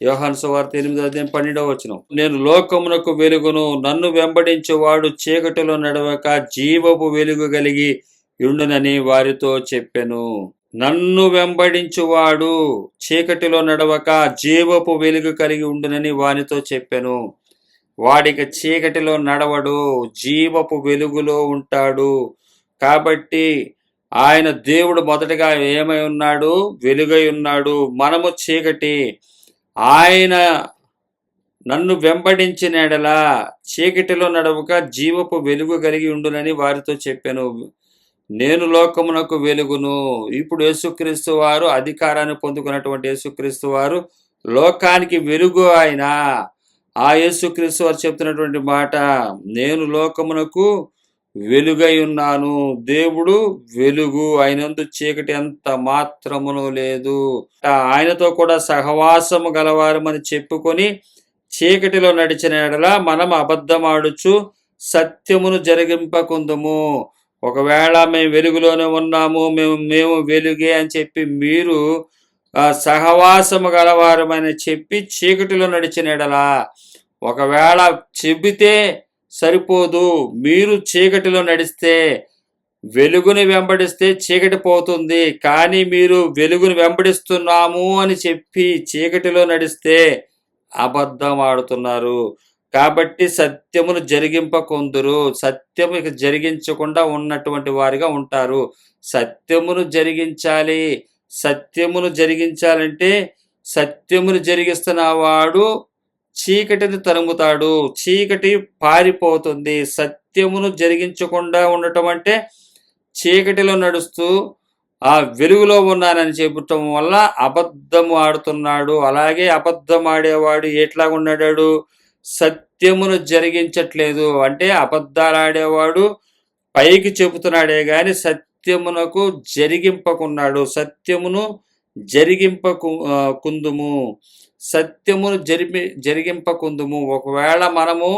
యోహాను సువార్త 8:12. నేను లోకమునకు వెలుగును, నన్ను వెంబడించువాడు చీకటిలో నడవక జీవపు వెలుగు కలిగి ఉండునని వారితో చెప్పెను. నన్ను వెంబడించువాడు చీకటిలో నడవక జీవపు వెలుగు కలిగి ఉండునని వానితో చెప్పెను. వాడికి చీకటిలో నడవడు, జీవపు వెలుగులో ఉంటాడు. కాబట్టి ఆయన దేవుడు మొదటగా ఏమై ఉన్నాడు? వెలుగై ఉన్నాడు. మనము చీకటి. ఆయన నన్ను వెంబడించిన ఎడలా చీకటిలో నడవక జీవపు వెలుగు కలిగి ఉండునని వారితో చెప్పాను. నేను లోకమునకు వెలుగును. ఇప్పుడు యేసుక్రీస్తు వారు అధికారాన్ని పొందుకున్నటువంటి యేసుక్రీస్తు వారు లోకానికి వెలుగు. ఆయన ఆ యేసుక్రీస్తు వారు చెప్తున్నటువంటి మాట, నేను లోకమునకు వెలుగై ఉన్నాను. దేవుడు వెలుగు, ఆయనందు చీకటి ఎంత మాత్రమును లేదు. ఆయనతో కూడా సహవాసము గలవారమని చెప్పుకొని చీకటిలో నడిచిన ఎడల మనం అబద్ధమాడుచు సత్యమును జరిగింపకుందుము. ఒకవేళ మేము వెలుగులోనే ఉన్నాము, మేము వెలుగే అని చెప్పి మీరు సహవాసము గలవారమని చెప్పి చీకటిలో నడిచిన ఎడల, ఒకవేళ చెబితే సరిపోదు, మీరు చీకటిలో నడిస్తే, వెలుగుని వెంబడిస్తే చీకటి పోతుంది. కానీ మీరు వెలుగుని వెంబడిస్తున్నాము అని చెప్పి చీకటిలో నడిస్తే అబద్ధం ఆడుతున్నారు. కాబట్టి సత్యమును జరిగింపకొందురు. సత్యము జరిగించకుండా ఉన్నటువంటి వారిగా ఉంటారు. సత్యమును జరిగించాలి. సత్యమును జరిగించాలంటే సత్యమును జరిగిస్తున్న వాడు చీకటిని తరుముతాడు, చీకటి పారిపోతుంది. సత్యమును జరిగించకుండా ఉండటం అంటే చీకటిలో నడుస్తూ ఆ వెలుగులో ఉన్నానని చెప్పటం వల్ల అబద్ధము ఆడుతున్నాడు. అలాగే అబద్ధం ఆడేవాడు ఎట్లాగున్నాడు? సత్యమును జరిగించట్లేదు. అంటే అబద్ధాలు ఆడేవాడు పైకి చెబుతున్నాడే గాని సత్యమునకు జరిగింపకున్నాడు. సత్యమును జరిగింపకుందుము. సత్యమును జరిగింపకుందుము. ఒకవేళ మనము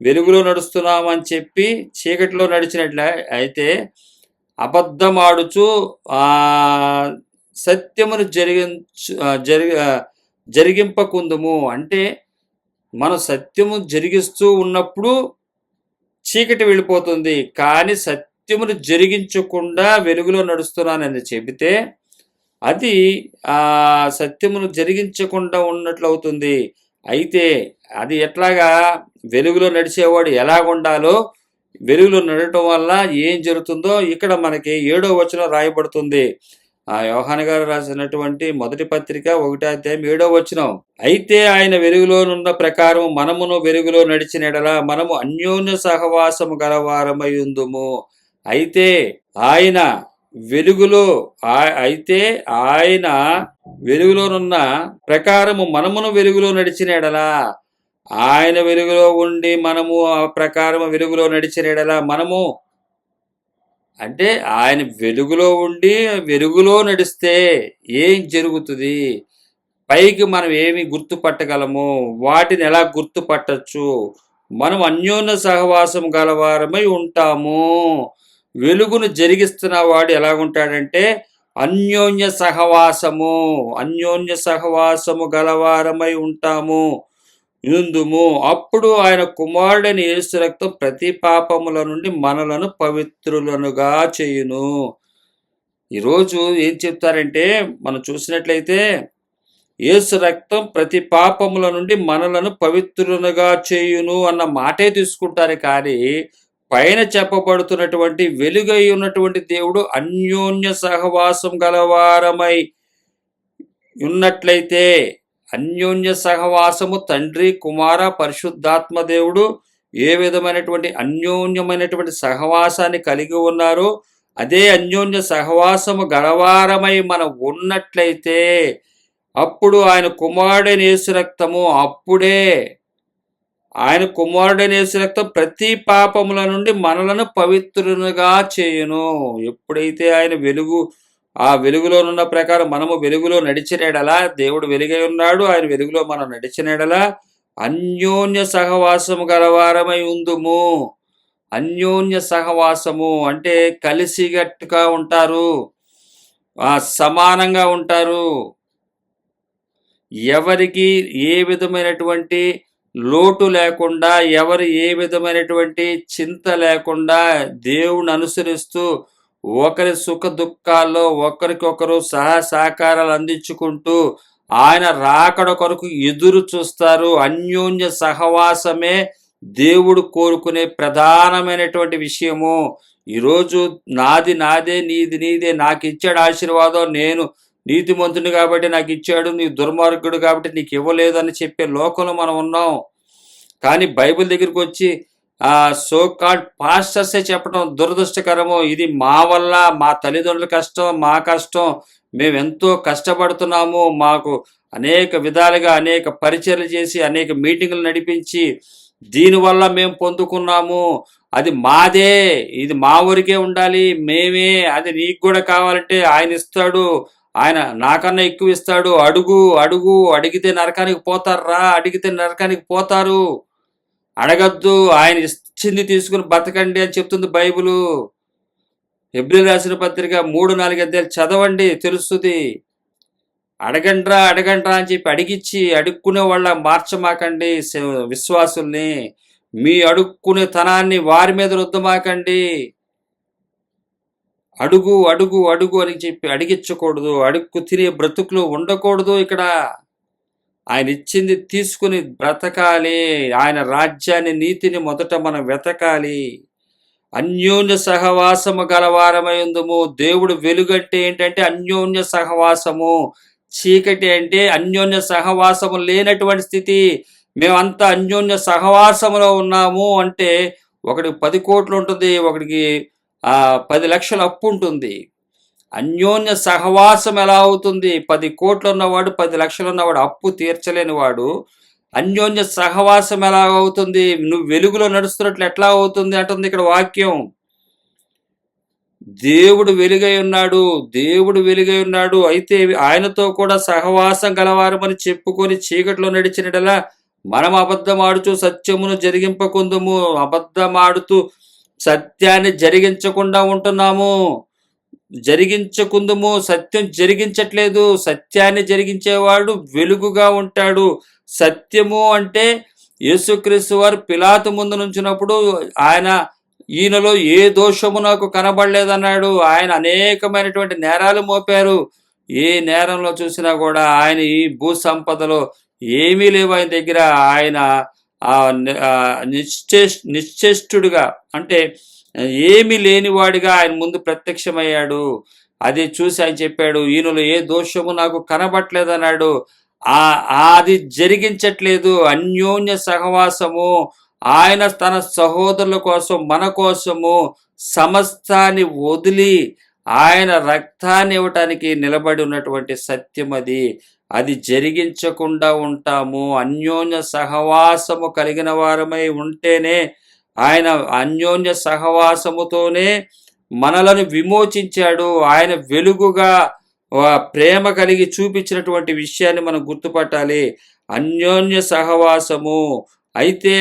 వెలుగులో నడుస్తున్నామని చెప్పి చీకటిలో నడిచినట్లే అయితే అబద్ధం ఆడుచు సత్యమును జరిగింపకుందుము. అంటే మనం సత్యము జరిగిస్తూ ఉన్నప్పుడు చీకటి వెళ్ళిపోతుంది. కానీ సత్యమును జరిగించకుండా వెలుగులో నడుస్తున్నానని చెబితే అది సత్యమును జరిగించకుండా ఉన్నట్లు అవుతుంది. అయితే అది ఎట్లాగా? వెలుగులో నడిచేవాడు ఎలాగుండాలో, వెలుగులో నడటం వల్ల ఏం జరుగుతుందో ఇక్కడ మనకి 7వ వచనం రాయబడుతుంది. యోహాను గారు రాసినటువంటి మొదటి పత్రిక 1వ అధ్యాయం 7వ వచనం. అయితే ఆయన వెలుగులోనున్న ప్రకారం మనమును వెలుగులో నడిచిన ఎడల మనము అన్యోన్య సహవాసము గలవారమై ఉందుము. అయితే ఆయన వెలుగులోనున్న ప్రకారము మనమును వెలుగులో నడిచిన ఎడల, ఆయన వెలుగులో ఉండి మనము ఆ ప్రకారము వెలుగులో నడిచిన ఎడల మనము, అంటే ఆయన వెలుగులో ఉండి వెలుగులో నడిస్తే ఏం జరుగుతుంది? పైకి మనం ఏమి గుర్తుపట్టగలము? వాటిని ఎలా గుర్తుపట్టచ్చు? మనం అన్యోన్య సహవాసం గలవారమై ఉంటాము. వెలుగును జరిగిస్తున్న వాడు ఎలాగుంటాడంటే అన్యోన్య సహవాసము గలవారమై ఉంటాము ఇందుము. అప్పుడు ఆయన కుమారుడైన యేసు రక్తం ప్రతి పాపముల నుండి మనలను పవిత్రులనుగా చేయును. ఈరోజు ఏం చెప్తారంటే, మనం చూసినట్లయితే యేసు రక్తం ప్రతి పాపముల నుండి మనలను పవిత్రులనుగా చేయును అన్న మాటే తీసుకుంటారు. కానీ పైన చెప్పబడుతున్నటువంటి వెలుగై ఉన్నటువంటి దేవుడు అన్యోన్య సహవాసం గలవారమై ఉన్నట్లయితే, అన్యోన్య సహవాసము తండ్రి, కుమార, పరిశుద్ధాత్మ దేవుడు ఏ విధమైనటువంటి అన్యోన్యమైనటువంటి సహవాసాన్ని కలిగి ఉన్నారో అదే అన్యోన్య సహవాసము గలవారమై మనం ఉన్నట్లయితే అప్పుడు ఆయన కుమారుడైన యేసు రక్తము, ఆయన కుమారుడైన యేసు రక్తం ప్రతి పాపముల నుండి మనలను పవిత్రులుగా చేయును. ఎప్పుడైతే ఆయన ఆ వెలుగులోనున్న ప్రకారం మనము వెలుగులో నడిచినడలా, దేవుడు వెలుగై ఉన్నాడు, ఆయన వెలుగులో మనం నడిచినడలా అన్యోన్య సహవాసము గలవారమై ఉందుము. అన్యోన్య సహవాసము అంటే కలిసిగట్టుగా ఉంటారు, సమానంగా ఉంటారు. ఎవరికి ఏ విధమైనటువంటి లోటు లేకుండా, ఎవరు ఏ విధమైనటువంటి చింత లేకుండా దేవుని అనుసరిస్తూ ఒకరి సుఖ దుఃఖాల్లో ఒకరికొకరు సహకారాలు అందించుకుంటూ ఆయన రాకడ కొరకు ఎదురు చూస్తారు. అన్యోన్య సహవాసమే దేవుడు కోరుకునే ప్రధానమైనటువంటి విషయము. ఈరోజు నాది నాదే, నీది నీదే, నాకు ఇచ్చాడు ఆశీర్వాదం, నేను నీతిమంతుని కాబట్టి నాకు ఇచ్చాడు, నీ దుర్మార్గుడు కాబట్టి నీకు ఇవ్వలేదు అని చెప్పే లోకంలో మనం ఉన్నాం. కానీ బైబిల్ దగ్గరికి వచ్చి సో కాల్డ్ పాస్టర్సే చెప్పడం దురదృష్టకరము. ఇది మా వల్ల, మా తల్లిదండ్రుల కష్టం, మా కష్టం, మేము ఎంతో కష్టపడుతున్నాము, మాకు అనేక విధాలుగా అనేక పరిచర్లు చేసి అనేక మీటింగులు నడిపించి దీనివల్ల మేము పొందుకున్నాము, అది మాదే, ఇది మా ఊరికే ఉండాలి, మేమే, అది నీకు కూడా కావాలంటే ఆయన ఇస్తాడు, ఆయన నాకన్నా ఎక్కువ ఇస్తాడు, అడుగు అడుగు, అడిగితే నరకానికి పోతారా, అడిగితే నరకానికి పోతారు, అడగద్దు, ఆయన ఇచ్చింది తీసుకుని బతకండి అని చెప్తుంది బైబిలు. హెబ్రీయులకు రాసిన పత్రిక 3-4 అధ్యాయాలు చదవండి, తెలుస్తుంది. అడగండ్రా అడగండ్రా అని చెప్పి అడుక్కునే వాళ్ళ మార్చమాకండి విశ్వాసుల్ని. మీ అడుక్కునే తనాన్ని వారి మీద రుద్దమాకండి. అడుగు అడుగు అడుగు అని చెప్పి అడిగించకూడదు. అడుక్కు తినే బ్రతుకులు ఉండకూడదు. ఇక్కడ ఆయన ఇచ్చింది తీసుకుని బ్రతకాలి. ఆయన రాజ్యాన్ని, నీతిని మొదట మనం వెతకాలి. అన్యోన్య సహవాసము గలవారమైందుము. దేవుడు వెలుగంటే ఏంటంటే అన్యోన్య సహవాసము, చీకటి అంటే అన్యోన్య సహవాసము లేనటువంటి స్థితి. మేమంతా అన్యోన్య సహవాసములో ఉన్నాము అంటే ఒకడికి 10 కోట్లు ఉంటుంది, ఒకడికి 10 లక్షల అప్పు ఉంటుంది. అన్యోన్య సహవాసం ఎలా అవుతుంది? 10 కోట్లు ఉన్నవాడు, 10 లక్షలు ఉన్నవాడు అప్పు తీర్చలేని వాడు అన్యోన్య సహవాసం ఎలా అవుతుంది? నువ్వు వెలుగులో నడుస్తున్నట్లు ఎట్లా అవుతుంది అంటుంది ఇక్కడ వాక్యం. దేవుడు వెలుగై ఉన్నాడు, దేవుడు వెలుగై ఉన్నాడు. అయితే ఆయనతో కూడా సహవాసం గలవారమని చెప్పుకొని చీకట్లో నడిచినట్లా మనం అబద్ధమాడుతూ సత్యమును జరిగింపకుందుము. అబద్ధమాడుతూ సత్యాన్ని జరిగించకుండా ఉంటున్నాము. జరిగించకుందుము, సత్యం జరిగించట్లేదు. సత్యాన్ని జరిగించేవాడు వెలుగుగా ఉంటాడు. సత్యము అంటే యేసుక్రీస్తు వారు పిలాతు ముందు నుంచినప్పుడు ఈయనలో ఏ దోషము నాకు కనబడలేదన్నాడు. ఆయన అనేకమైనటువంటి నేరాలు మోపారు. ఏ నేరంలో చూసినా కూడా ఆయన ఈ భూ సంపదలో ఏమీ లేవు ఆయన దగ్గర. ఆయన నిశ్చేష్టుడుగా అంటే ఏమీ లేనివాడిగా ఆయన ముందు ప్రత్యక్షమయ్యాడు. అది చూసి ఆయన చెప్పాడు, ఈయనలో ఏ దోషము నాకు కనబట్లేదన్నాడు. అది జరిగించట్లేదు. అన్యోన్య సహవాసము. ఆయన తన సహోదరుల కోసం, మన కోసము సమస్తాన్ని వదిలి ఆయన రక్తాన్ని ఇవ్వటానికి నిలబడి ఉన్నటువంటి సత్యం అది జరిగించకుండా ఉంటాము. అన్యోన్య సహవాసము కలిగిన వారమై ఉంటేనే, ఆయన అన్యోన్య సహవాసముతోనే మనలను విమోచించాడు. ఆయన వెలుగుగా ప్రేమ కలిగి చూపించినటువంటి విషయాన్ని మనం గుర్తుపట్టాలి. అన్యోన్య సహవాసము. అయితే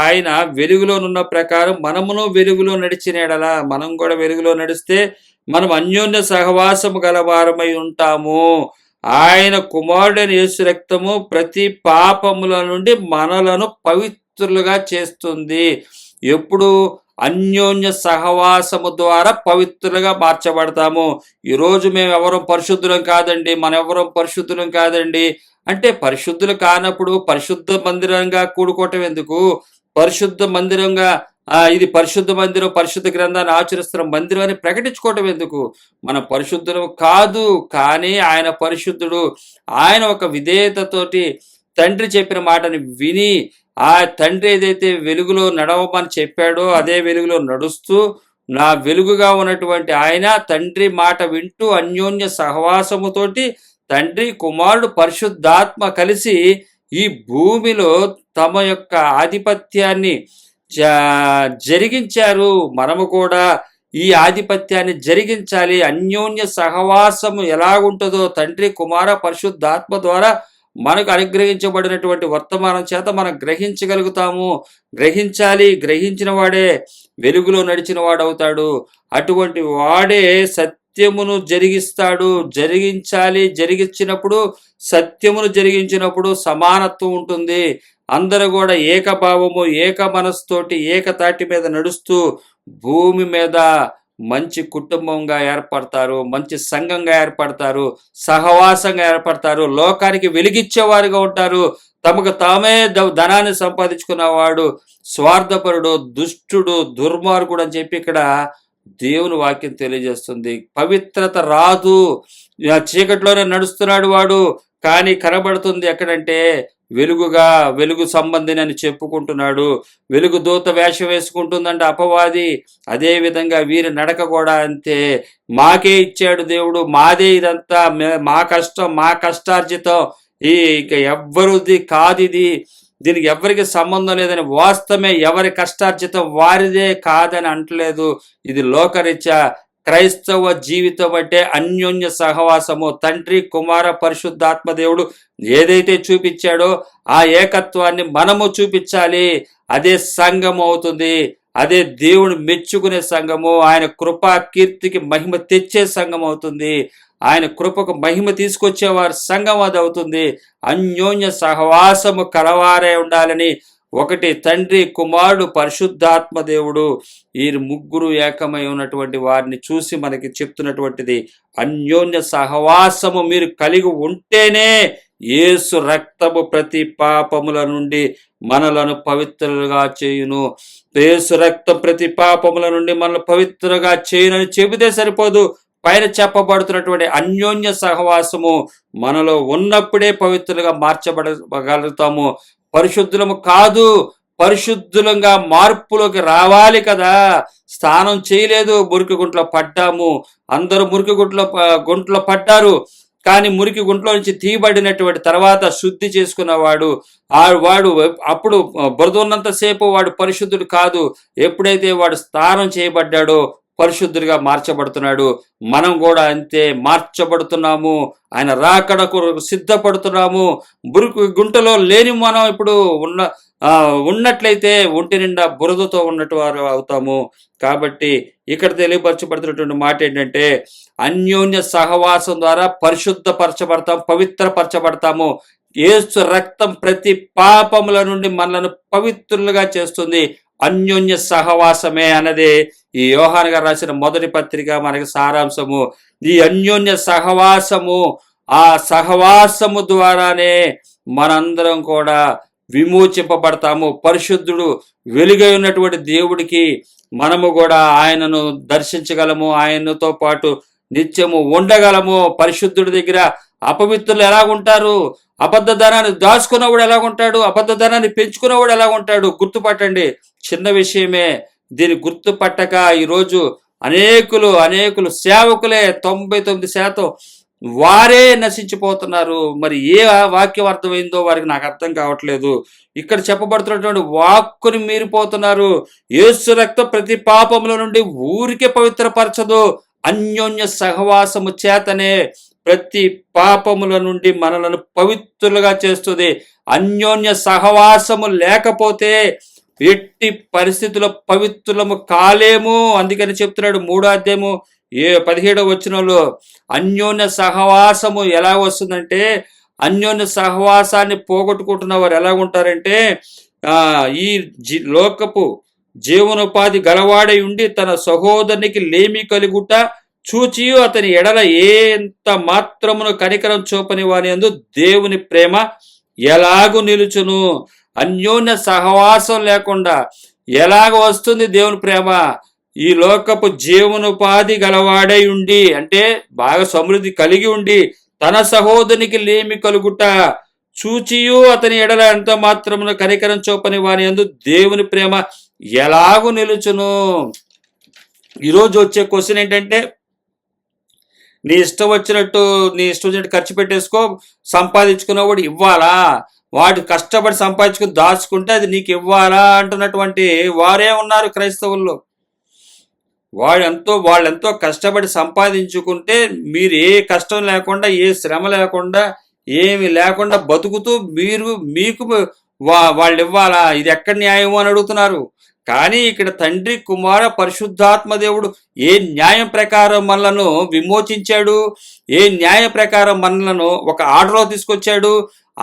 ఆయన వెలుగులోనున్న ప్రకారం మనమును వెలుగులో నడిచినడలా మనం కూడా వెలుగులో నడిస్తే మనం అన్యోన్య సహవాసము గలవారమై ఉంటాము. ఆయన కుమారుడైన యేసు రక్తము ప్రతి పాపముల నుండి మనలను పవిత్రులుగా చేస్తుంది. ఎప్పుడు? అన్యోన్య సహవాసము ద్వారా పవిత్రులుగా మార్చబడతాము. ఈరోజు మేము ఎవరం పరిశుద్ధులం కాదండి, మనెవరం పరిశుద్ధులం కాదండి అంటే, పరిశుద్ధులు కానప్పుడు పరిశుద్ధ మందిరంగా కూడుకోవటం ఎందుకు? పరిశుద్ధ మందిరంగా ఇది పరిశుద్ధ మందిరం, పరిశుద్ధ గ్రంథాన్ని ఆచరిస్తున్న మందిరం అని ప్రకటించుకోవటం ఎందుకు? మనం పరిశుద్ధులం కాదు, కానీ ఆయన పరిశుద్ధుడు. ఆయన ఒక విధేయతతోటి తండ్రి చెప్పిన మాటని విని, ఆ తండ్రి ఏదైతే వెలుగులో నడవమని చెప్పాడో అదే వెలుగులో నడుస్తూ, నా వెలుగుగా ఉన్నటువంటి ఆయన తండ్రి మాట వింటూ అన్యోన్య సహవాసముతోటి తండ్రి, కుమారుడు, పరిశుద్ధాత్మ కలిసి ఈ భూమిలో తమ యొక్క ఆధిపత్యాన్ని జరిగించారు. మనము కూడా ఈ ఆధిపత్యాన్ని జరిగించాలి. అన్యోన్య సహవాసము ఎలాగుంటుందో తండ్రి, కుమార, పరిశుద్ధాత్మ ద్వారా మనకు అనుగ్రహించబడినటువంటి వర్తమానం చేత మనం గ్రహించగలుగుతాము. గ్రహించాలి. గ్రహించిన వాడే వెలుగులో నడిచిన వాడవుతాడు. అటువంటి వాడే సత్యమును జరిగిస్తాడు. జరిగించినప్పుడు సత్యమును జరిగించినప్పుడు సమానత్వం ఉంటుంది. అందరూ కూడా ఏకభావము, ఏక మనస్సుతోటి ఏకతాటి మీద నడుస్తూ భూమి మీద మంచి కుటుంబంగా ఏర్పడతారు, మంచి సంఘంగా ఏర్పడతారు, సహవాసంగా ఏర్పడతారు, లోకానికి వెలిగిచ్చేవారుగా ఉంటారు. తమకు తామే ధనాన్ని సంపాదించుకున్నవాడు స్వార్థపరుడు, దుష్టుడు, దుర్మార్గుడు అని చెప్పి ఇక్కడ దేవుని వాక్యం తెలియజేస్తుంది. పవిత్రత రాదు. చీకట్లోనే నడుస్తున్నాడు వాడు, కానీ కనబడుతుంది ఎక్కడంటే వెలుగు సంబంధిని అని చెప్పుకుంటున్నాడు. వెలుగు దూత వేషం వేసుకుంటుందంటే అపవాది. అదే విధంగా వీరి నడక కూడా అంతే. మాకే ఇచ్చాడు దేవుడు, మాదే ఇదంతా, మా కష్టం, మా కష్టార్జితం, ఇక ఎవ్వరిది కాదు ఇది, దీనికి ఎవరికి సంబంధం లేదని వాస్తవమే. ఎవరి కష్టార్జితం వారిదే కాదని అంటలేదు. ఇది లోకరీత్యా క్రైస్తవ జీవితం అంటే అన్యోన్య సహవాసము. తండ్రి, కుమార, పరిశుద్ధాత్మ దేవుడు ఏదైతే చూపించాడో ఆ ఏకత్వాన్ని మనము చూపించాలి. అదే సంఘము అవుతుంది. అదే దేవుడు మెచ్చుకునే సంఘము. ఆయన కృపా కీర్తికి మహిమ తెచ్చే సంఘం అవుతుంది. ఆయన కృపకు మహిమ తీసుకొచ్చేవారు సంఘం అది అవుతుంది. అన్యోన్య సహవాసము కలవారే ఉండాలని ఒకటి తండ్రి, కుమారుడు, పరిశుద్ధాత్మ దేవుడు, ఈ ముగ్గురు ఏకమై ఉన్నటువంటి వారిని చూసి మనకి చెప్తున్నటువంటిది అన్యోన్య సహవాసము మీరు కలిగి ఉంటేనే యేసు రక్తము ప్రతి పాపముల నుండి మనలను పవిత్రులుగా చేయును. యేసు రక్తం ప్రతి పాపముల నుండి మనల్ని పవిత్రులుగా చేయునని చెబితే సరిపోదు. పైన చెప్పబడుతున్నటువంటి అన్యోన్య సహవాసము మనలో ఉన్నప్పుడే పవిత్రులుగా మార్చబడగలుగుతాము. పరిశుద్ధులము కాదు, పరిశుద్ధులంగా మార్పులోకి రావాలి కదా. స్నానం చేయలేదు, మురికి గుంట్లో పడ్డాము. అందరూ మురికి గుంట్లో పడ్డారు, కానీ మురికి గుంట్లో నుంచి తీయబడినటువంటి తర్వాత శుద్ధి చేసుకున్నవాడు వాడు అప్పుడు బురద ఉన్నంతసేపు వాడు పరిశుద్ధుడు కాదు. ఎప్పుడైతే వాడు స్నానం చేయబడ్డాడో పరిశుద్ధుడిగా మార్చబడుతున్నాడు. మనం కూడా అంతే మార్చబడుతున్నాము. ఆయన రాకడకు సిద్ధపడుతున్నాము. మురికి గుంటలో లేని మనం ఇప్పుడు ఉన్నట్లయితే ఒంటి నిండా బురదతో ఉన్నట్టు వారు అవుతాము. కాబట్టి ఇక్కడ తెలియపరచబడుతున్నటువంటి మాట ఏంటంటే అన్యోన్య సహవాసం ద్వారా పరిశుద్ధపరచబడతాం, పవిత్రపరచబడతాము. యేసు రక్తం ప్రతి పాపముల నుండి మనలను పవిత్రులుగా చేస్తుంది. అన్యోన్య సహవాసమే అన్నదే ఈ యోహాను గారు రాసిన మొదటి పత్రిక మనకి సారాంశము. ఈ అన్యోన్య సహవాసము, ఆ సహవాసము ద్వారానే మనందరం కూడా విమోచింపబడతాము. పరిశుద్ధుడు వెలుగై ఉన్నటువంటి దేవుడికి మనము కూడా ఆయనను దర్శించగలము, ఆయనతో పాటు నిత్యము ఉండగలము. పరిశుద్ధుడి దగ్గర అపవిత్రులు ఎలాగుంటారు, అబద్ధ ధనాన్ని దాచుకున్నవాడు ఎలాగుంటాడు, అబద్ధ ధనాన్ని పెంచుకున్నవాడు ఎలాగుంటాడు గుర్తుపట్టండి. చిన్న విషయమే. దీన్ని గుర్తుపట్టక ఈరోజు అనేకులు సేవకులే 99% వారే నశించిపోతున్నారు. మరి ఏ వాక్యం అర్థమైందో వారికి నాకు అర్థం కావట్లేదు. ఇక్కడ చెప్పబడుతున్నటువంటి వాక్కుని మీరిపోతున్నారు. యేసు రక్తం ప్రతి పాపముల నుండి ఊరికే పవిత్రపరచదు, అన్యోన్య సహవాసము చేతనే ప్రతి పాపముల నుండి మనలను పవిత్రులుగా చేస్తుంది. అన్యోన్య సహవాసము లేకపోతే ఎట్టి పరిస్థితుల్లో పవిత్రులము కాలేము. అందుకని చెప్తున్నాడు 3వ అధ్యాయము 17వ వచనంలో అన్యోన్య సహవాసము ఎలా వస్తుందంటే, అన్యోన్య సహవాసాన్ని పోగొట్టుకుంటున్న వారు ఎలా ఉంటారంటే ఈ లోకపు జీవనోపాధి గలవాడై ఉండి తన సహోదరునికి లేమి కలుగుట చూచియు అతని ఎడల ఎంత మాత్రమును కనికరం చూపని వాని యందు దేవుని ప్రేమ ఎలాగూ నిలుచును. అన్యోన్య సహవాసం లేకుండా ఎలాగ వస్తుంది దేవుని ప్రేమ? ఈ లోకపు జీవనోపాధి గలవాడై ఉండి, అంటే బాగా సమృద్ధి కలిగి ఉండి తన సహోదరునికి లేమి కలుగుట చూచియు అతని ఎడల ఎంత మాత్రమును కనికరం చూపని వాని యందు దేవుని ప్రేమ ఎలాగూ నిలుచును. ఈరోజు వచ్చే క్వశ్చన్ ఏంటంటే, నీ ఇష్టం వచ్చినట్టు ఖర్చు పెట్టేసుకో, సంపాదించుకున్నవాడు ఇవ్వాలా, వాడు కష్టపడి సంపాదించుకుని దాచుకుంటే అది నీకు ఇవ్వాలా అంటున్నటువంటి వారే ఉన్నారు క్రైస్తవుల్లో. వాళ్ళెంతో కష్టపడి సంపాదించుకుంటే మీరు ఏ కష్టం లేకుండా, ఏ శ్రమ లేకుండా, ఏమి లేకుండా బతుకుతూ మీకు వాళ్ళు ఇవ్వాలా? ఇది ఎక్కడ న్యాయము అని అడుగుతున్నారు. కానీ ఇక్కడ తండ్రి కుమార పరిశుద్ధాత్మ దేవుడు ఏ న్యాయం ప్రకారం మనలను విమోచించాడు, ఏ న్యాయ ప్రకారం మనలను ఒక ఆర్డర్లో తీసుకొచ్చాడు,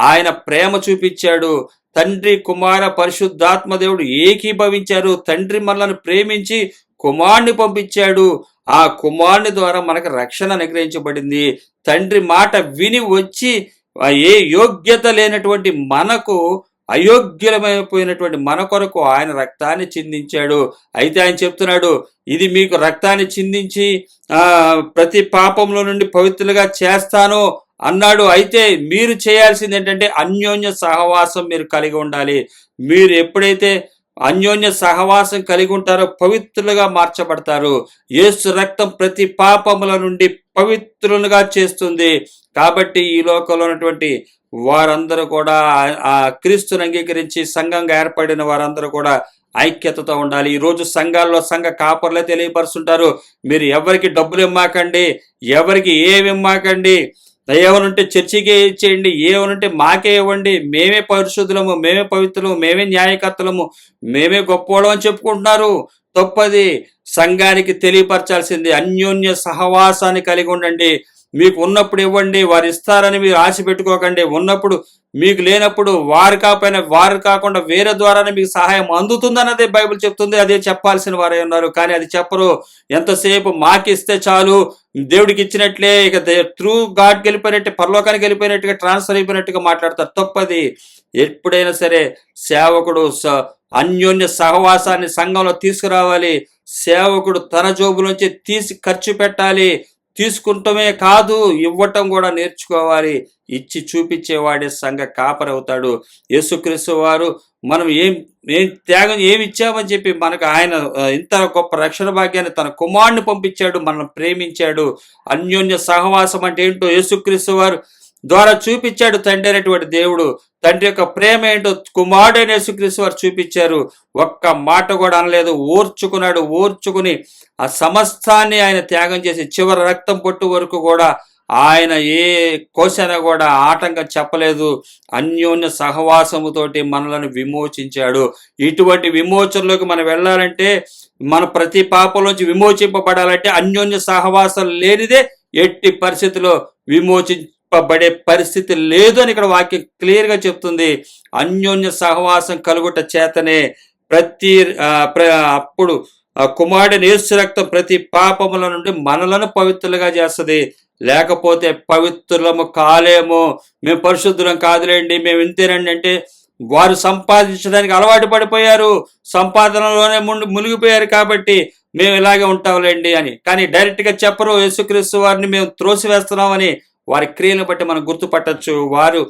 ఆయన ప్రేమ చూపించాడు. తండ్రి కుమార పరిశుద్ధాత్మ దేవుడు ఏకీభవించారు. తండ్రి మనలను ప్రేమించి కుమారుని పంపించాడు. ఆ కుమారుని ద్వారా మనకు రక్షణ అనుగ్రహించబడింది. తండ్రి మాట విని వచ్చి ఏ యోగ్యత లేనటువంటి మనకు, అయోగ్యమైపోయినటువంటి మన కొరకు ఆయన రక్తాన్ని చిందించాడు. అయితే ఆయన చెప్తున్నాడు, ఇది మీకు రక్తాన్ని చిందించి ప్రతి పాపంలో నుండి పవిత్రులుగా చేస్తాను అన్నాడు. అయితే మీరు చేయాల్సింది ఏంటంటే అన్యోన్య సహవాసం మీరు కలిగి ఉండాలి. మీరు ఎప్పుడైతే అన్యోన్య సహవాసం కలిగి ఉంటారో పవిత్రులుగా మార్చబడతారు. యేసు రక్తం ప్రతి పాపముల నుండి పవిత్రులుగా చేస్తుంది. కాబట్టి ఈ లోకంలో ఉన్నటువంటి వారందరూ కూడా ఆ క్రీస్తుని అంగీకరించి సంఘంగా ఏర్పడిన వారందరూ కూడా ఐక్యతతో ఉండాలి. ఈరోజు సంఘాల్లో సంఘ కాపర్లే తెలియపరుస్తుంటారు, మీరు ఎవరికి డబ్బులు ఇమ్మాకండి, ఎవరికి ఏమి ఇమ్మాకండి, ఏమనుంటే చర్చికే ఇచ్చేయండి, ఏమనుంటే మాకే ఇవ్వండి, మేమే పరిశుద్ధులము, మేమే పవిత్రులము, మేమే న్యాయకర్తలము, మేమే గొప్పవాళ్ళం అని చెప్పుకుంటున్నారు. తప్పది. సంఘానికి తెలియపరచాల్సింది అన్యోన్య సహవాసాన్ని కలిగి ఉండండి. మీకు ఉన్నప్పుడు ఇవ్వండి, వారు ఇస్తారని మీరు ఆశ పెట్టుకోకండి. ఉన్నప్పుడు మీకు లేనప్పుడు వారు కాకుండా వేరే ద్వారానే మీకు సహాయం అందుతుందన్నదే బైబిల్ చెప్తుంది. అదే చెప్పాల్సిన వారే ఉన్నారు, కానీ అది చెప్పరు. ఎంతసేపు మాకిస్తే చాలు, దేవుడికి ఇచ్చినట్లే, ఇక త్రూ గాడ్కి వెళ్ళిపోయినట్టు, పరలోకానికి వెళ్ళిపోయినట్టుగా, ట్రాన్స్ఫర్ అయిపోయినట్టుగా మాట్లాడతారు. తప్పది. ఎప్పుడైనా సరే సేవకుడు అన్యోన్య సహవాసాన్ని సంఘంలో తీసుకురావాలి. సేవకుడు తన జోబులోంచి తీసి ఖర్చు పెట్టాలి. తీసుకుంటమే కాదు, ఇవ్వటం కూడా నేర్చుకోవాలి. ఇచ్చి చూపించేవాడే సంఘ కాపరవుతాడు. యేసుక్రీస్తు వారు మనం ఏం త్యాగం ఏమి ఇచ్చామని చెప్పి మనకు ఆయన ఇంత గొప్ప రక్షణ భాగ్యాన్ని తన కుమారుని పంపించాడు, మనం ప్రేమించాడు. అన్యోన్య సహవాసం అంటే ఏంటో యేసుక్రీస్తు వారు ద్వారా చూపించాడు. తండ్రి అనేటువంటి దేవుడు తండ్రి యొక్క ప్రేమ ఏంటో కుమారుడైన యేసుక్రీస్తు వారు చూపించారు. ఒక్క మాట కూడా అనలేదు, ఓర్చుకున్నాడు. ఓర్చుకుని ఆ సమస్తాన్ని ఆయన త్యాగం చేసి చివరి రక్తం పొట్టు వరకు కూడా ఆయన ఏ కోశాన కూడా ఆటంకం చెప్పలేదు. అన్యోన్య సహవాసముతోటి మనలను విమోచించాడు. ఇటువంటి విమోచనలోకి మనం వెళ్ళాలంటే, మన ప్రతి పాపంలోంచి విమోచింపబడాలంటే అన్యోన్య సహవాసం లేనిదే ఎట్టి పరిస్థితిలో విమోచింపబడే పరిస్థితి లేదు అని ఇక్కడ వాక్యం క్లియర్గా చెప్తుంది. అన్యోన్య సహవాసం కలుగుట చేతనే అప్పుడు కుమారుడిని యేసు రక్తం ప్రతి పాపముల నుండి మనలను పవిత్రులుగా చేస్తుంది. లేకపోతే పవిత్రులము కాలేము, మేము పరిశుద్ధులం కాదులేండి, మేము ఇంతేనండి అంటే వారు సంపాదించడానికి అలవాటు పడిపోయారు, సంపాదనలోనే మునిగిపోయారు, కాబట్టి మేము ఇలాగే ఉంటాంలేండి అని. కానీ డైరెక్ట్గా చెప్పరు, యేసుక్రీస్తు వారిని మేము త్రోసివేస్తున్నామని. వారి క్రియలను బట్టి మనం గుర్తుపట్టచ్చు. వారు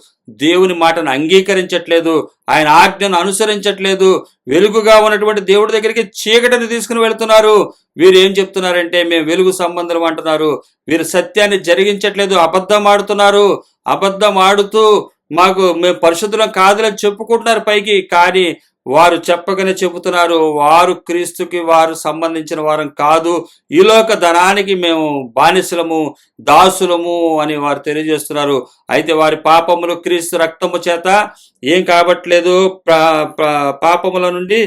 దేవుని మాటను అంగీకరించట్లేదు, ఆయన ఆజ్ఞను అనుసరించట్లేదు. వెలుగుగా ఉన్నటువంటి దేవుడి దగ్గరికి చీకటిని తీసుకుని వెళుతున్నారు. వీరు ఏం చెప్తున్నారంటే మేము వెలుగు సంబంధం అంటున్నారు. వీరు సత్యాన్ని జరిగించట్లేదు, అబద్ధం ఆడుతున్నారు. అబద్ధం ఆడుతూ మేము పరిశుద్ధులం కాదులని చెప్పుకుంటున్నారు పైకి, కానీ వారు చెప్పకనే చెబుతున్నారు వారు క్రీస్తుకి వారు సంబంధించిన వారం కాదు, ఈ లోక ధనానికి మేము బానిసలము, దాసులము అని వారు తెలియజేస్తున్నారు. అయితే వారి పాపములు క్రీస్తు రక్తము చేత ఏం కాబట్లేదు, పాపముల నుండి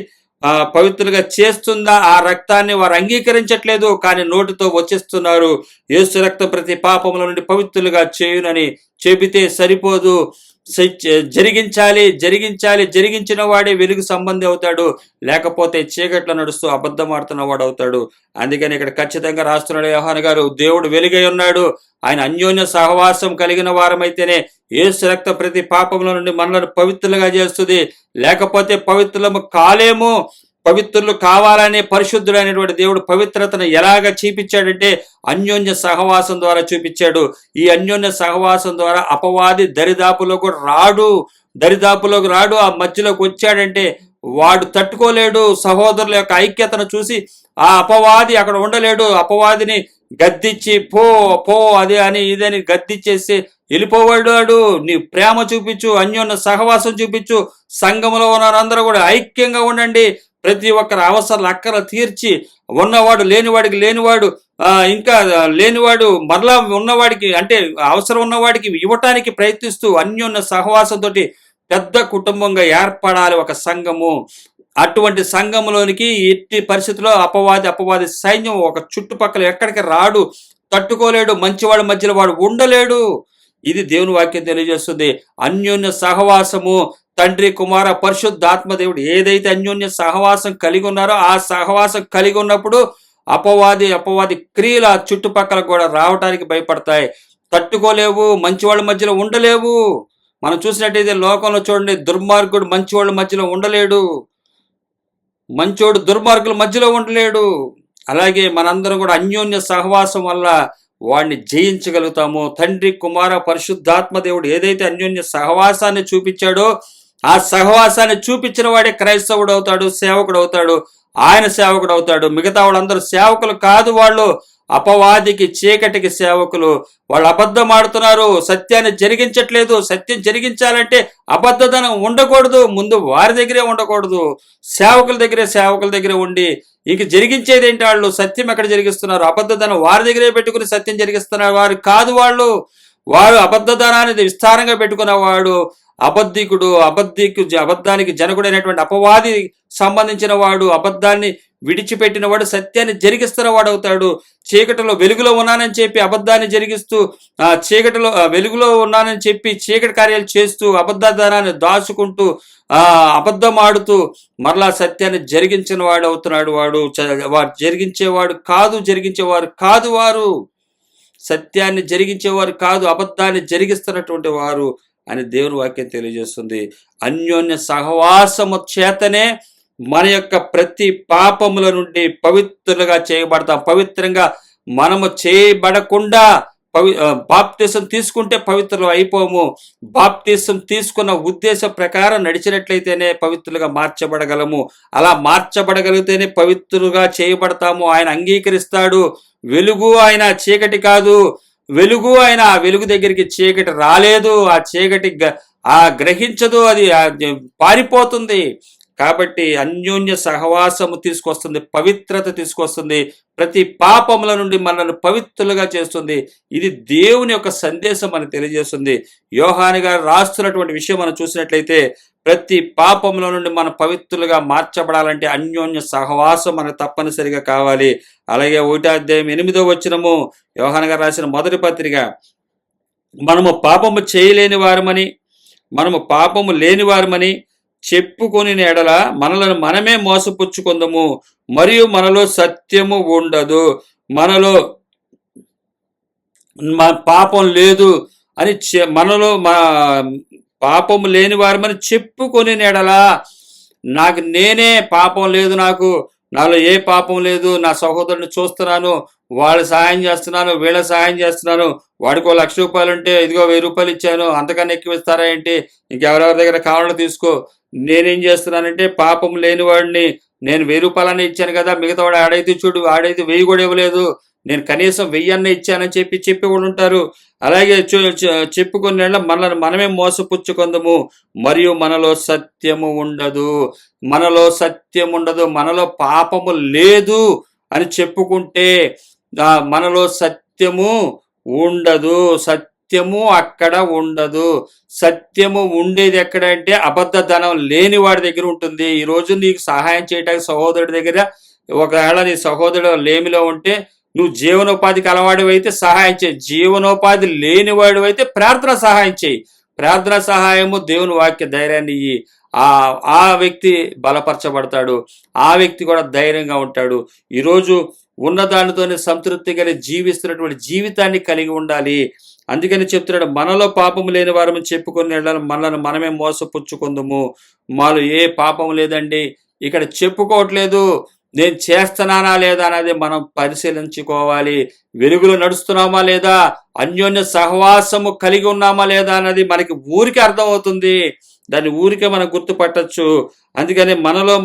పవిత్రులుగా చేస్తుందా ఆ రక్తాన్ని వారు అంగీకరించట్లేదు, కానీ నోటితో వచ్చేస్తున్నారు. యేసు రక్తం ప్రతి పాపముల నుండి పవిత్రులుగా చేయునని చెబితే సరిపోదు, జరిగించిన వాడే వెలుగు సంబంధి అవుతాడు, లేకపోతే చీకట్లో నడుస్తూ అబద్ధం ఆడుతున్న వాడు అవుతాడు. అందుకని ఇక్కడ ఖచ్చితంగా రాస్తున్నాడు యోహాను గారు, దేవుడు వెలుగై ఉన్నాడు, ఆయన అన్యోన్య సహవాసం కలిగిన వారమైతేనే యేసు రక్త ప్రతి పాపముల నుండి మనలను పవిత్రులుగా చేస్తుంది. లేకపోతే పవిత్రులము కాలేము. పవిత్రులు కావాలనే పరిశుద్ధుడైనటువంటి దేవుడు పవిత్రతను ఎలాగ చూపించాడంటే అన్యోన్య సహవాసం ద్వారా చూపించాడు. ఈ అన్యోన్య సహవాసం ద్వారా అపవాది దరిదాపులోకి రాడు. ఆ మధ్యలోకి వచ్చాడంటే వాడు తట్టుకోలేడు. సహోదరుల యొక్క ఐక్యతను చూసి ఆ అపవాది అక్కడ ఉండలేడు. అపవాదిని గద్దించి పో అదే అని ఇదని గద్దించేసి వెళ్ళిపోవాడు. నీ ప్రేమ చూపించు, అన్యోన్య సహవాసం చూపించు, సంఘంలో ఉన్నవారందరూ కూడా ఐక్యంగా ఉండండి, ప్రతి ఒక్కరి అవసరాలు అక్కర తీర్చి, ఉన్నవాడు లేనివాడికి లేనివాడు, ఇంకా లేనివాడు మరలా ఉన్నవాడికి అంటే అవసరం ఉన్నవాడికి ఇవ్వటానికి ప్రయత్నిస్తూ అన్యోన్య సహవాసంతో పెద్ద కుటుంబంగా ఏర్పడాలి ఒక సంఘము. అటువంటి సంఘంలోనికి ఎట్టి పరిస్థితుల్లో అపవాది సైన్యం ఒక చుట్టుపక్కల ఎక్కడికి రాడు, తట్టుకోలేడు, మంచివాడి మధ్యలో వాడు ఉండలేడు. ఇది దేవుని వాక్యం తెలియజేస్తుంది. అన్యోన్య సహవాసము, తండ్రి కుమార పరిశుద్ధాత్మ దేవుడు ఏదైతే అన్యోన్య సహవాసం కలిగి ఉన్నారో ఆ సహవాసం కలిగి ఉన్నప్పుడు అపవాది క్రియలు ఆ చుట్టుపక్కల కూడా రావడానికి భయపడతాయి, తట్టుకోలేవు, మంచివాళ్ళ మధ్యలో ఉండలేవు. మనం చూసినట్టయితే లోకంలో చూడండి, దుర్మార్గుడు మంచివాళ్ళ మధ్యలో ఉండలేడు, మంచోడు దుర్మార్గుల మధ్యలో ఉండలేడు. అలాగే మనందరం కూడా అన్యోన్య సహవాసం వల్ల వాడిని జయించగలుగుతాము. తండ్రి కుమార పరిశుద్ధాత్మ దేవుడు ఏదైతే అన్యోన్య సహవాసాన్ని చూపించాడో ఆ సహవాసాన్ని చూపించిన వాడే క్రైస్తవుడు అవుతాడు, సేవకుడు అవుతాడు, ఆయన సేవకుడు అవుతాడు. మిగతా వాళ్ళందరూ సేవకులు కాదు, వాళ్ళు అపవాదికి చీకటికి సేవకులు. వాళ్ళు అబద్ధం ఆడుతున్నారు, సత్యాన్ని జరిగించట్లేదు. సత్యం జరిగించాలంటే అబద్ధతనం ఉండకూడదు, ముందు వారి దగ్గరే ఉండకూడదు, సేవకుల దగ్గరే ఉండి ఇంక జరిగించేది ఏంటి? వాళ్ళు సత్యం ఎక్కడ జరిగిస్తున్నారు? అబద్ధతనం వారి దగ్గరే పెట్టుకుని సత్యం జరిగిస్తున్నారు. వారు కాదు, వారు అబద్ధతనాన్ని విస్తారంగా పెట్టుకున్నవాడు అబద్ధానికి జనకుడైనటువంటి అపవాది సంబంధించిన వాడు, అబద్ధాన్ని విడిచిపెట్టిన వాడు సత్యాన్ని జరిగిస్తున్న వాడు అవుతాడు. చీకటిలో వెలుగులో ఉన్నానని చెప్పి అబద్ధాన్ని జరిగిస్తూ, చీకటిలో వెలుగులో ఉన్నానని చెప్పి చీకటి కార్యాలు చేస్తూ, అబద్ధదానాన్ని దాచుకుంటూ, అబద్ధం ఆడుతూ మరలా సత్యాన్ని జరిగించిన వాడు అవుతున్నాడు. వాడు జరిగించేవారు కాదు, వారు సత్యాన్ని జరిగించేవారు కాదు, అబద్ధాన్ని జరిగిస్తున్నటువంటి వారు అని దేవుని వాక్యం తెలియజేస్తుంది. అన్యోన్య సహవాసము చేతనే మన యొక్క ప్రతి పాపముల నుండి పవిత్రులుగా చేయబడతాం. పవిత్రంగా మనము చేయబడకుండా బాప్తిసం తీసుకుంటే పవిత్రులు అయిపోము. బాప్తిసం తీసుకున్న ఉద్దేశం ప్రకారం నడిచినట్లయితేనే పవిత్రులుగా మార్చబడగలము. అలా మార్చబడగలిగితేనే పవిత్రులుగా చేయబడతాము. ఆయన అంగీకరిస్తాడు. వెలుగు ఆయన, చీకటి కాదు. వెలుగు ఆయన, ఆ వెలుగు దగ్గరికి చీకటి రాలేదు, ఆ చీకటి గ్రహించదు, అది పారిపోతుంది. కాబట్టి అన్యోన్య సహవాసము తీసుకొస్తుంది, పవిత్రత తీసుకొస్తుంది, ప్రతి పాపముల నుండి మనల్ని పవిత్రులుగా చేస్తుంది. ఇది దేవుని యొక్క సందేశం మనకు తెలియజేస్తుంది. యోహాను గారు రాస్తున్నటువంటి విషయం మనం చూసినట్లయితే ప్రతి పాపముల నుండి మనం పవిత్రులుగా మార్చబడాలంటే అన్యోన్య సహవాసం మనకు తప్పనిసరిగా కావాలి. అలాగే 1వ అధ్యాయం 8వ వచనము, యోహాను గారు రాసిన మొదటి పత్రిక, మనము పాపము చేయలేని వారమని, మనము పాపము లేని వారమని చెప్పుకొని ఎడల మనలను మనమే మోసపుచ్చుకుందము, మరియు మనలో సత్యము ఉండదు. మనలో పాపం లేదు అని మనలో పాపము లేని వారమని చెప్పుకొని ఎడల, నాకు నేనే పాపం లేదు, నాలో ఏ పాపం లేదు, నా సహోదరుని చూస్తున్నాను, వాళ్ళు సహాయం చేస్తున్నాను, వీళ్ళ సహాయం చేస్తున్నాను, వాడికి 1,00,000 రూపాయలు ఉంటే ఇదిగో 1,000 రూపాయలు ఇచ్చాను, అంతకన్నా ఎక్కువ ఇస్తారా ఏంటి, ఇంకెవరెవరి దగ్గర కావాలో తీసుకో. నేనేం చేస్తున్నానంటే పాపం లేని వాడిని, నేను 1,000 రూపాయలనే ఇచ్చాను కదా, మిగతా వాడు ఆడైతే చూడు, ఆడైతే 1,000 కూడా ఇవ్వలేదు, నేను కనీసం 1,000 ఇచ్చానని చెప్పి కూడా ఉంటారు. అలాగే చెప్పుకునే మనల్ని మనమే మోసపుచ్చుకుందము, మరియు మనలో సత్యము ఉండదు. మనలో పాపము లేదు అని చెప్పుకుంటే మనలో సత్యము ఉండదు. సత్యము అక్కడ ఉండదు. సత్యము ఉండేది ఎక్కడంటే అబద్ధధనం లేని వాడి దగ్గర ఉంటుంది. ఈరోజు నీకు సహాయం చేయడానికి సహోదరుడి దగ్గర, ఒకవేళ నీ సహోదరుడు లేమిలో ఉంటే నువ్వు జీవనోపాధికి అలవాడు అయితే సహాయం చేయి, జీవనోపాధి లేనివాడు అయితే ప్రార్థన సహాయం చేయి. ప్రార్థన సహాయము దేవుని వాక్య ధైర్యాన్ని ఇయ్యి. ఆ వ్యక్తి బలపరచబడతాడు, ఆ వ్యక్తి కూడా ధైర్యంగా ఉంటాడు. ఈరోజు ఉన్నదానితోనే సంతృప్తి కలిగి జీవిస్తున్నటువంటి జీవితాన్ని కలిగి ఉండాలి. అందుకని చెప్తున్నాడు, మనలో పాపము లేని వారము చెప్పుకొని మనల్ని మనమే మోసపుచ్చుకుందుము. మాలో ఏ పాపం లేదండి. ఇక్కడ చెప్పుకోవట్లేదు, నేను చేస్తున్నానా లేదా అనేది మనం పరిశీలించుకోవాలి. వెలుగులో నడుస్తున్నామా లేదా, అన్యోన్య సహవాసము కలిగి ఉన్నామా లేదా అన్నది మనకి ఊరికే అర్థమవుతుంది. దాన్ని ఊరికే మనం గుర్తుపట్టచ్చు. అందుకని మనలో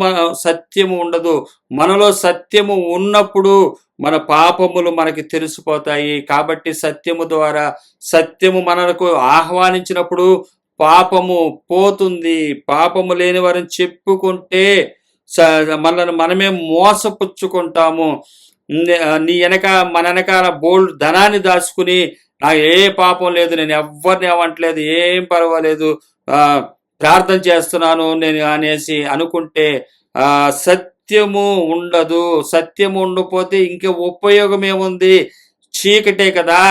సత్యము ఉండదు. మనలో సత్యము ఉన్నప్పుడు మన పాపములు మనకి తెలిసిపోతాయి. కాబట్టి సత్యము ద్వారా, సత్యము మనకు ఆహ్వానించినప్పుడు పాపము పోతుంది. పాపము లేని వారిని చెప్పుకుంటే మనల్ని మనమే మోసపుచ్చుకుంటాము. మన వెనకాల బోల్డ్ ధనాన్ని దాచుకుని నాకు ఏ పాపం లేదు, నేను ఎవరిని అవ్వట్లేదు, ఏం పర్వాలేదు, ప్రార్థన చేస్తున్నాను నేను అనేసి అనుకుంటే సత్యము ఉండదు. సత్యము ఉండకపోతే ఇంక ఉపయోగం ఏముంది? చీకటే కదా.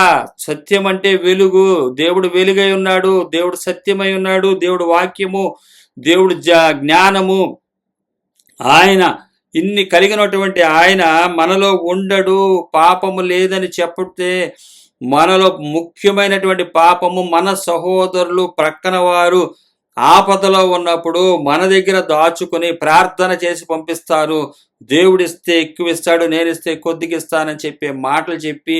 సత్యం అంటే వెలుగు. దేవుడు వెలుగై ఉన్నాడు, దేవుడు సత్యమై ఉన్నాడు, దేవుడు వాక్యము, దేవుడు జ్ఞానము. ఆయన ఇన్ని కలిగినటువంటి ఆయన మనలో ఉండడు. పాపము లేదని చెప్పితే మనలో ముఖ్యమైనటువంటి పాపము మన సహోదరులు ప్రక్కన వారు ఆపదలో ఉన్నప్పుడు మన దగ్గర దాచుకొని ప్రార్థన చేసి పంపిస్తారు. దేవుడిస్తే ఎక్కువ ఇస్తాడు, నేనిస్తే కొద్దిగా ఇస్తానని చెప్పే మాటలు చెప్పి,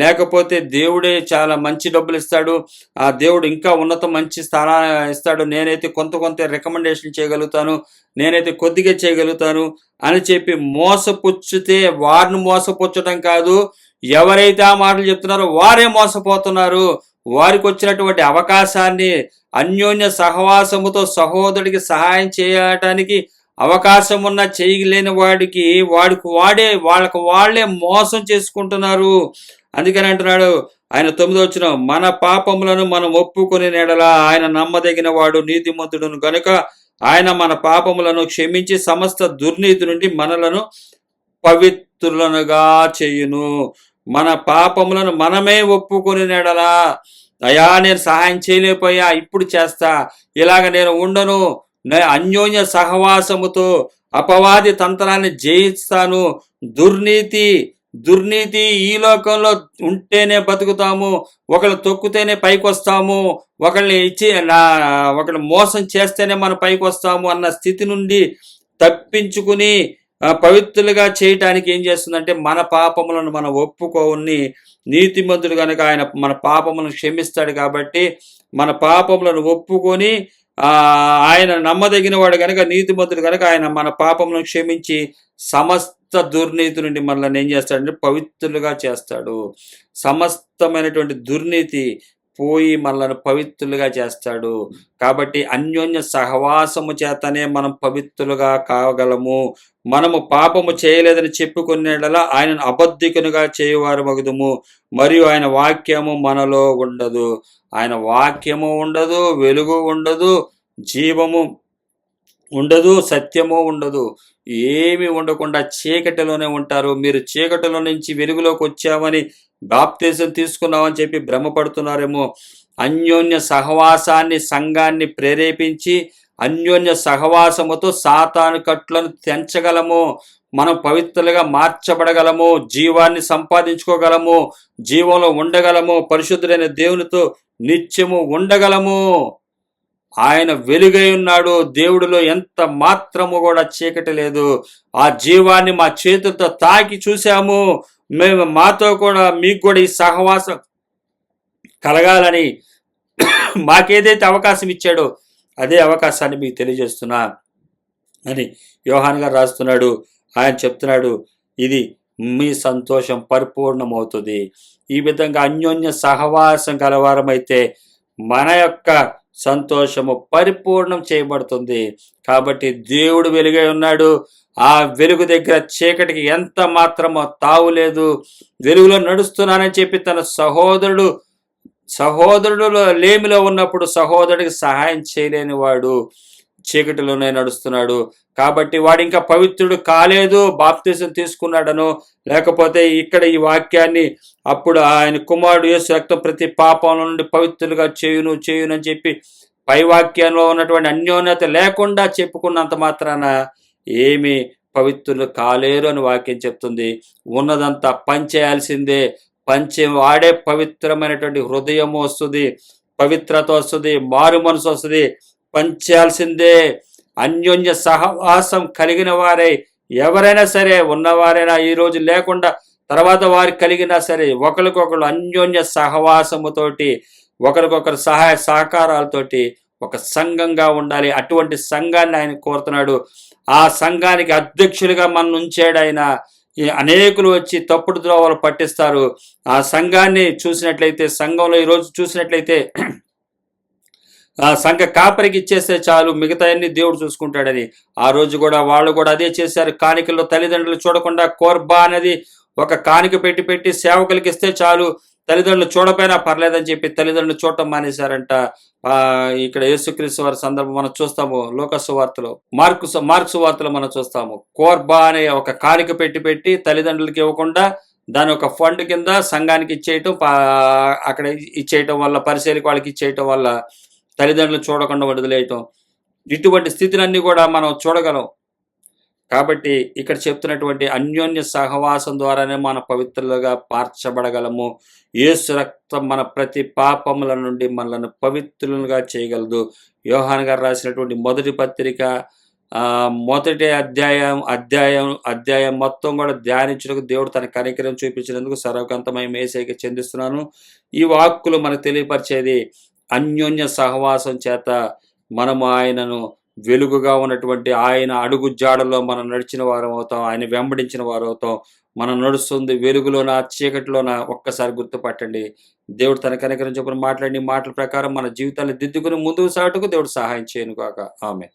లేకపోతే దేవుడే చాలా మంచి డబ్బులు ఇస్తాడు, ఆ దేవుడు ఇంకా ఉన్నత మంచి స్థానా ఇస్తాడు, నేనైతే కొంత రికమెండేషన్ చేయగలుగుతాను, నేనైతే కొద్దిగా చేయగలుగుతాను అని చెప్పి మోసపుచ్చితే వారిని మోసపుచ్చడం కాదు, ఎవరైతే ఆ మాటలు చెప్తున్నారో వారే మోసపోతున్నారు. వారికి వచ్చినటువంటి అవకాశాన్ని అన్యోన్య సహవాసముతో సహోదరుడికి సహాయం చేయటానికి అవకాశం ఉన్న చేయలేని వాడికి వాళ్ళకు వాళ్ళే మోసం చేసుకుంటున్నారు. అందుకని అంటున్నాడు ఆయన 9వ మన పాపములను మనం ఒప్పుకొని నెడలా ఆయన నమ్మదగిన వాడు నీతిమంతుడును గనుక ఆయన మన పాపములను క్షమించి సమస్త దుర్నీతి నుండి మనలను పవిత్రులనుగా చేయును. మన పాపములను మనమే ఒప్పుకొని నెడలా, అయ్యా నేను సహాయం చేయలేకపోయా, ఇప్పుడు చేస్తా, ఇలాగ నేను ఉండను, అన్యోన్య సహవాసముతో అపవాది తంత్రాన్ని జయిస్తాను, దుర్నీతి ఈ లోకంలో ఉంటేనే బతుకుతాము, ఒకళ్ళు తొక్కితేనే పైకి వస్తాము, ఒకళ్ళని మోసం చేస్తేనే మనం పైకి వస్తాము అన్న స్థితి నుండి తప్పించుకుని పవిత్రులుగా చేయటానికి ఏం చేస్తుందంటే మన పాపములను మనం ఒప్పుకోని నీతిమంతుడు కనుక ఆయన మన పాపములను క్షమిస్తాడు. కాబట్టి మన పాపములను ఒప్పుకొని ఆయన నమ్మదగిన వాడు కనుక, నీతిమంతుడు కనుక ఆయన మన పాపములను క్షమించి సమస్త దుర్నీతి నుండి మనల్ని ఏం చేస్తాడంటే పవిత్రులుగా చేస్తాడు. సమస్తమైనటువంటి దుర్నీతి పోయి మనల్ని పవిత్రులుగా చేస్తాడు. కాబట్టి అన్యోన్య సహవాసము చేతనే మనం పవిత్రులుగా కాగలము. మనము పాపము చేయలేదని చెప్పుకునేలా ఆయనను అబద్ధికునిగా చేయవారు మగుదుము, మరియు ఆయన వాక్యము మనలో ఉండదు. ఆయన వాక్యము ఉండదు, వెలుగు ఉండదు, జీవము ఉండదు, సత్యము ఉండదు, ఏమి ఉండకుండా చీకటిలోనే ఉంటారు. మీరు చీకటిలో నుంచి వెలుగులోకి వచ్చామని బాప్తిజం తీసుకున్నామని చెప్పి భ్రమపడుతున్నారేమో. అన్యోన్య సహవాసాన్ని సంఘాన్ని ప్రేరేపించి అన్యోన్య సహవాసముతో సాతాను కట్లను తెంచగలము. మనం పవిత్రులుగా మార్చబడగలము, జీవాన్ని సంపాదించుకోగలము, జీవంలో ఉండగలము, పరిశుద్ధుడైన దేవునితో నిత్యము ఉండగలము. ఆయన వెలుగై ఉన్నాడు. దేవుడిలో ఎంత మాత్రము కూడా చీకటి లేదు. ఆ జీవాన్ని మా చేతులతో తాకి చూసాము. మేము మాతో కూడా మీకు కూడా ఈ సహవాసం కలగాలని మాకేదైతే అవకాశం ఇచ్చాడో అదే అవకాశాన్ని మీకు తెలియజేస్తున్నా అని యోహాన్ గారు రాస్తున్నాడు. ఆయన చెప్తున్నాడు, ఇది మీ సంతోషం పరిపూర్ణమవుతుంది. ఈ విధంగా అన్యోన్య సహవాసం కలవారమైతే మన యొక్క సంతోషము పరిపూర్ణం చేయబడుతుంది. కాబట్టి దేవుడు వెలుగై ఉన్నాడు. ఆ వెలుగు దగ్గర చీకటికి ఎంత మాత్రమో తావు లేదు. వెలుగులో నడుస్తున్నానని చెప్పి తన సహోదరుడు లేమిలో ఉన్నప్పుడు సహోదరుడికి సహాయం చేయలేని వాడు చీకటిలోనే నడుస్తున్నాడు. కాబట్టి వాడు ఇంకా పవిత్రుడు కాలేదు, బాప్తిసం తీసుకున్నాడనో, లేకపోతే ఇక్కడ ఈ వాక్యాన్ని అప్పుడు ఆయన కుమారుడు యేసు రక్తం ప్రతి పాపం నుండి పవిత్రులుగా చేయును అని చెప్పి పై వాక్యంలో ఉన్నటువంటి అన్యోన్యత లేకుండా చెప్పుకున్నంత మాత్రాన ఏమి పవిత్రులు కాలేరు అని వాక్యం చెప్తుంది. ఉన్నదంతా పంచేయాల్సిందే. వాడే పవిత్రమైనటువంటి హృదయం వస్తుంది, పవిత్రత వస్తుంది, మారు మనసు వస్తుంది. పంచాల్సిందే. అన్యోన్య సహవాసం కలిగిన వారే ఎవరైనా సరే, ఉన్నవారైనా ఈరోజు లేకుండా తర్వాత వారికి కలిగినా సరే, ఒకరికొకరు అన్యోన్య సహవాసముతోటి, ఒకరికొకరు సహాయ సహకారాలతోటి ఒక సంఘంగా ఉండాలి. అటువంటి సంఘాన్ని ఆయన కోరుతున్నాడు. ఆ సంఘానికి అధ్యక్షులుగా మనం ఉంచాడు ఆయన. అనేకులు వచ్చి తప్పుడు ద్రోవలు పట్టిస్తారు. ఆ సంఘాన్ని చూసినట్లయితే, సంఘంలో ఈరోజు చూసినట్లయితే ఆ సంఘ కాపరికి ఇచ్చేస్తే చాలు, మిగతా అన్ని దేవుడు చూసుకుంటాడని. ఆ రోజు కూడా వాళ్ళు కూడా అదే చేశారు. కాணிకల్లో తల్లిదండ్రులు చూడకుండా కోర్బా అనేది ఒక కాணிక పెట్టి సేవకులకి ఇస్తే చాలు, తల్లిదండ్రులు చూడకపోయినా పర్లేదని చెప్పి తల్లిదండ్రులు చూడటం మానేశారంట. ఇక్కడ యేసుక్రీస్తు వారి సందర్భం మనం చూస్తాము. లూకా సువార్తలో, మార్కు సువార్తలో మనం చూస్తాము. కోర్బా అనే ఒక కానుక పెట్టి తల్లిదండ్రులకి ఇవ్వకుండా దాని ఒక ఫండ్ కింద సంఘానికి ఇచ్చేయటం, అక్కడ ఇచ్చేయటం వల్ల, పరిచర్యకు వాళ్ళకి ఇచ్చేయటం వల్ల తల్లిదండ్రులు చూడకుండా వదిలేయటం, ఇటువంటి స్థితులన్నీ కూడా మనం చూడగలం. కాబట్టి ఇక్కడ చెప్తున్నటువంటి అన్యోన్య సహవాసం ద్వారానే మన పవిత్రులుగా మార్చబడగలము. యేసు రక్తం మన ప్రతి పాపముల నుండి మనల్ని పవిత్రులుగా చేయగలదు. యోహాను గారు రాసినటువంటి మొదటి పత్రిక మొదటి అధ్యాయం మొత్తం కూడా ధ్యానించుటకు దేవుడు తన కనికరం చూపించినందుకు సర్వకంతమై యేసయ్యకి చెందిస్తున్నాను. ఈ వాక్కులు మనకు తెలియపరిచేది అన్యోన్య సహవాసం చేత మనము ఆయనను వెలుగుగా ఉన్నటువంటి ఆయన అడుగు జాడలో మనం నడిచిన వారం అవుతాం. ఆయన వెంబడించిన వారు అవుతాం. మనం నడుస్తుంది వెలుగులోన, చీకటిలోన ఒక్కసారి గుర్తుపట్టండి. దేవుడు తన కనికరం చొప్పున మాట్లాడి మాటల ప్రకారం మన జీవితాన్ని దిద్దుకుని ముందుకు సాగుటకు దేవుడు సహాయం చేయను గాక. ఆమేన్.